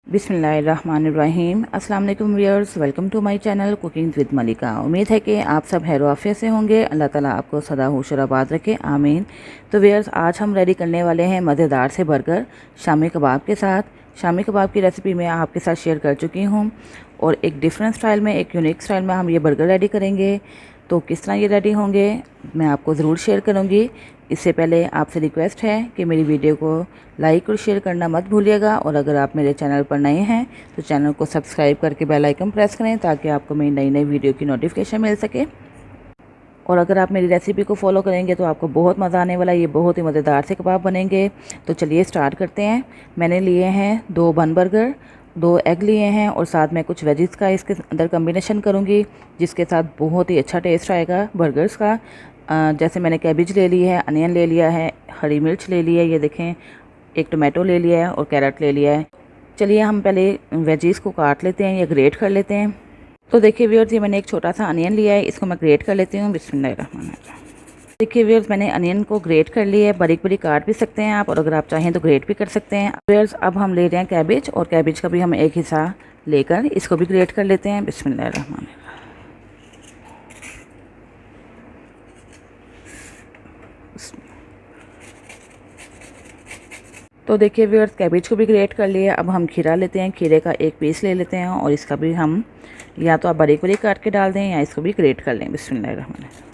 बिस्मिल्लाहिर्रहमानिर्रहीम। अस्सलाम वालेकुम viewers, welcome to my channel cooking with Malika. उम्मीद है कि आप सब खैर आफियत से होंगे। अल्लाह ताला आपको सदा खुश और आबाद रखे, आमीन। तो व्यूअर्स, आज हम रेडी करने वाले हैं मज़ेदार से बर्गर शामी कबाब के साथ। शामी कबाब की रेसिपी मैं आपके साथ शेयर कर चुकी हूँ और एक डिफरेंट स्टाइल में, एक यूनिक स्टाइल में हम ये बर्गर रेडी करेंगे। तो किस तरह ये रेडी होंगे मैं आपको ज़रूर शेयर करूँगी। इससे पहले आपसे रिक्वेस्ट है कि मेरी वीडियो को लाइक और शेयर करना मत भूलिएगा, और अगर आप मेरे चैनल पर नए हैं तो चैनल को सब्सक्राइब करके बेल आइकन प्रेस करें ताकि आपको मेरी नई नई वीडियो की नोटिफिकेशन मिल सके। और अगर आप मेरी रेसिपी को फॉलो करेंगे तो आपको बहुत मज़ा आने वाला है। ये बहुत ही मज़ेदार से कबाब बनेंगे। तो चलिए स्टार्ट करते हैं। मैंने लिए हैं 2 बन बर्गर, 2 एग लिए हैं और साथ में कुछ वेजिस का इसके अंदर कम्बिनेशन करूँगी, जिसके साथ बहुत ही अच्छा टेस्ट आएगा बर्गर्स का। जैसे मैंने कैबिज ले ली है, अनियन ले लिया है, हरी मिर्च ले ली है, ये देखें, एक टमाटो ले लिया है और कैरेट ले लिया है। चलिए हम पहले वेजिस को काट लेते हैं या ग्रेट कर लेते हैं। तो देखिए व्यूअर्स, ये मैंने एक छोटा सा अनियन लिया है, इसको मैं ग्रेट कर लेती हूँ। बिस्मिल्लाहिर्रहमानिर्रहीम। देखिए व्यूअर्स, मैंने अनियन को ग्रेट कर लिया है। बारीक बारीक काट भी सकते हैं आप, और अगर आप चाहें तो ग्रेट भी कर सकते हैं। व्यूअर्स, अब हम ले रहे हैं कैबिज, और कैबिज का भी हम एक हिस्सा लेकर इसको भी ग्रेट कर लेते हैं। बिस्मिल्लाहिर्रहमानिर्रहीम। तो देखिए व्यूअर्स, कैबिज को भी ग्रेट कर लिया। अब हम खीरा लेते हैं, खीरे का एक पीस ले लेते हैं और इसका भी हम, या तो आप बारीक बारीक काट के डाल दें या इसको भी ग्रेट कर लें। बिस्मिल्लाहिर्रहमानिर्रहीम।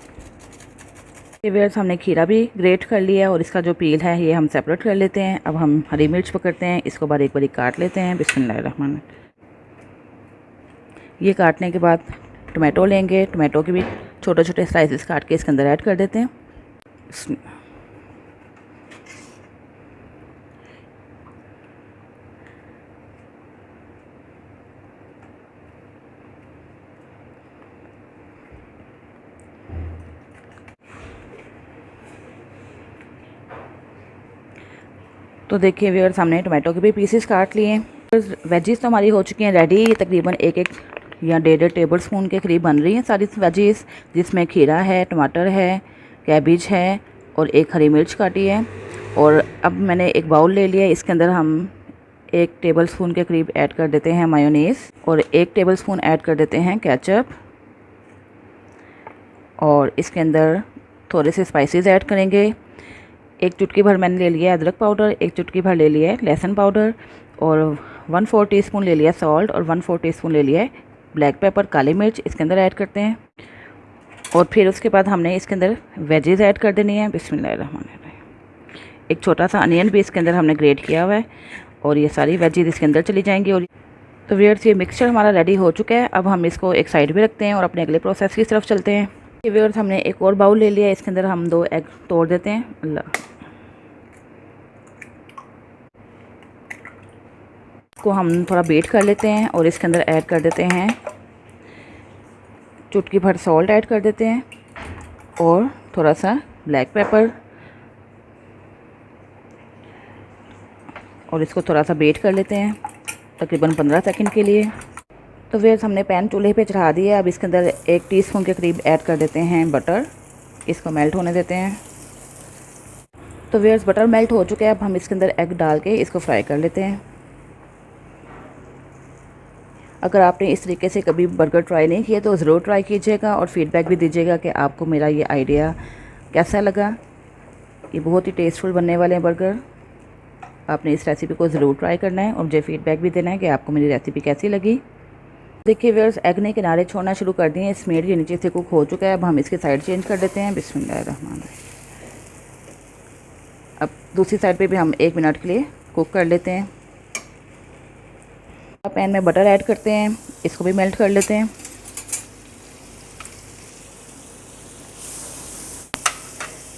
व्यूअर्स, हमने खीरा भी ग्रेट कर लिया और इसका जो पील है ये हम सेपरेट कर लेते हैं। अब हम हरी मिर्च पकड़ते हैं, इसको बारीक बारीक काट लेते हैं। बिस्मिल्लाहिर्रहमानिर्रहीम। ये काटने के बाद टमाटो लेंगे, टमाटो के भी छोटे छोटे स्लाइसेस काट के इसके अंदर ऐड कर देते हैं। तो देखिए व्यूअर्स, हमने टमाटो के भी पीसेस काट लिए हैं। वेजीज तो हमारी हो चुकी हैं रेडी। ये तकरीबन एक या 1.5 टेबल स्पून के करीब बन रही हैं सारी वेजीज, जिसमें खीरा है, टमाटर है, कैबिज है और एक हरी मिर्च काटी है। और अब मैंने एक बाउल ले लिया है, इसके अंदर हम 1 टेबल स्पून के करीब ऐड कर देते हैं मायोनीज़, और 1 टेबल स्पून ऐड कर देते हैं केचप, और इसके अंदर थोड़े से स्पाइसेस ऐड करेंगे। 1 चुटकी भर मैंने ले लिया है अदरक पाउडर, 1 चुटकी भर ले लिया है लहसुन पाउडर, और 1/4 टीस्पून ले लिया सॉल्ट, और 1/4 टीस्पून ले लिया है ब्लैक पेपर, काली मिर्च इसके अंदर ऐड करते हैं। और फिर उसके बाद हमने इसके अंदर वेजेस ऐड कर देनी है। बिस्मिल्लाहिर्रहमानिर्रहीम। एक छोटा सा अनियन भी इसके अंदर हमने ग्रेट किया हुआ है, और ये सारी वेजेस इसके अंदर चली जाएंगी। और तो व्यूअर्स, ये मिक्सचर हमारा रेडी हो चुका है। अब हम इसको एक साइड पे रखते हैं और अपने अगले प्रोसेस की तरफ चलते हैं। व्यूअर्स, हमने एक और बाउल ले लिया है, इसके अंदर हम 2 एग तोड़ देते हैं। अल्लाह को हम थोड़ा बीट कर लेते हैं और इसके अंदर ऐड कर देते हैं चुटकी भर सॉल्ट ऐड कर देते हैं, और थोड़ा सा ब्लैक पेपर, और इसको थोड़ा सा बीट कर लेते हैं तकरीबन 15 सेकंड के लिए। तो फिर हमने पैन चूल्हे पे चढ़ा दिया। अब इसके अंदर 1 टीस्पून के करीब ऐड कर देते हैं बटर, इसको मेल्ट होने देते हैं। तो व्यूअर्स, बटर मेल्ट हो चुका है। अब हम इसके अंदर एग डाल के इसको फ्राई कर लेते हैं। अगर आपने इस तरीके से कभी बर्गर ट्राई नहीं किया तो ज़रूर ट्राई कीजिएगा, और फीडबैक भी दीजिएगा कि आपको मेरा ये आइडिया कैसा लगा। ये बहुत ही टेस्टफुल बनने वाले हैं बर्गर। आपने इस रेसिपी को ज़रूर ट्राई करना है और मुझे फीडबैक भी देना है कि आपको मेरी रेसिपी कैसी लगी। देखिए व्यूअर्स, एग ने किनारे छोड़ना शुरू कर दिए हैं, स्मेड के नीचे से कुक हो चुका है। अब हम इसकी साइड चेंज कर देते हैं। बिस्मिल्लाहिर्रहमानिर्रहीम। अब दूसरी साइड पे भी हम 1 मिनट के लिए कुक कर लेते हैं। पैन में बटर ऐड करते हैं, इसको भी मेल्ट कर लेते हैं।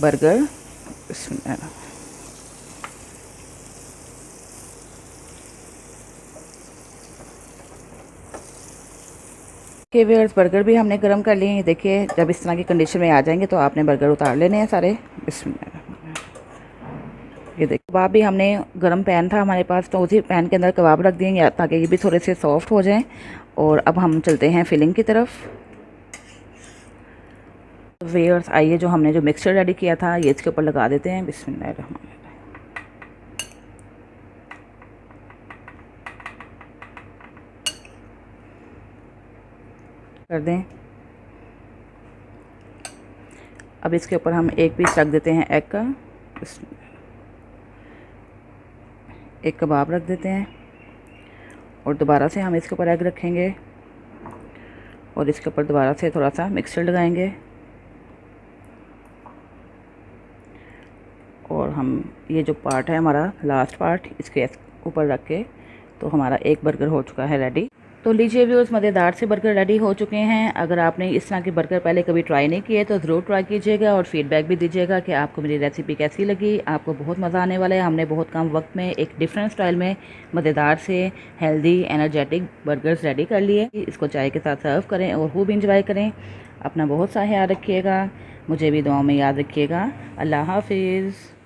बर्गर, के व्यूअर्स, बर्गर भी हमने गर्म कर लिए हैं। देखिए, जब इस तरह की कंडीशन में आ जाएंगे तो आपने बर्गर उतार लेने हैं सारे। ये देखिए, कबाब भी हमने गर्म पैन था हमारे पास, तो उसी पैन के अंदर कबाब रख देंगे ताकि ये भी थोड़े से सॉफ्ट हो जाएं। और अब हम चलते हैं फिलिंग की तरफ। व्यूअर्स, आइए, जो हमने जो मिक्सचर रेडी किया था ये इसके ऊपर लगा देते हैं। बिस्मिल्लाहिर्रहमानिर्रहीम। कर दें। अब इसके ऊपर हम एक पीस रख देते हैं एग का, एक कबाब रख देते हैं और दोबारा से हम इसके ऊपर एग रखेंगे और इसके ऊपर दोबारा से थोड़ा सा मिक्सचर लगाएंगे और हम ये जो पार्ट है हमारा लास्ट पार्ट इसके ऊपर रख के तो हमारा एक बर्गर हो चुका है रेडी। तो लीजिए व्यूअर्स, मज़ेदार से बर्गर रेडी हो चुके हैं। अगर आपने इस तरह के बर्गर पहले कभी ट्राई नहीं किए तो ज़रूर ट्राई कीजिएगा और फीडबैक भी दीजिएगा कि आपको मेरी रेसिपी कैसी लगी। आपको बहुत मज़ा आने वाला है। हमने बहुत कम वक्त में एक डिफरेंट स्टाइल में मज़ेदार से हेल्दी एनर्जेटिक बर्गर्स रेडी कर लिए। इसको चाय के साथ सर्व करें और खूब इंजॉय करें। अपना बहुत सा ख्याल रखिएगा, मुझे भी दुआओं में याद रखिएगा। अल्लाह हाफिज़।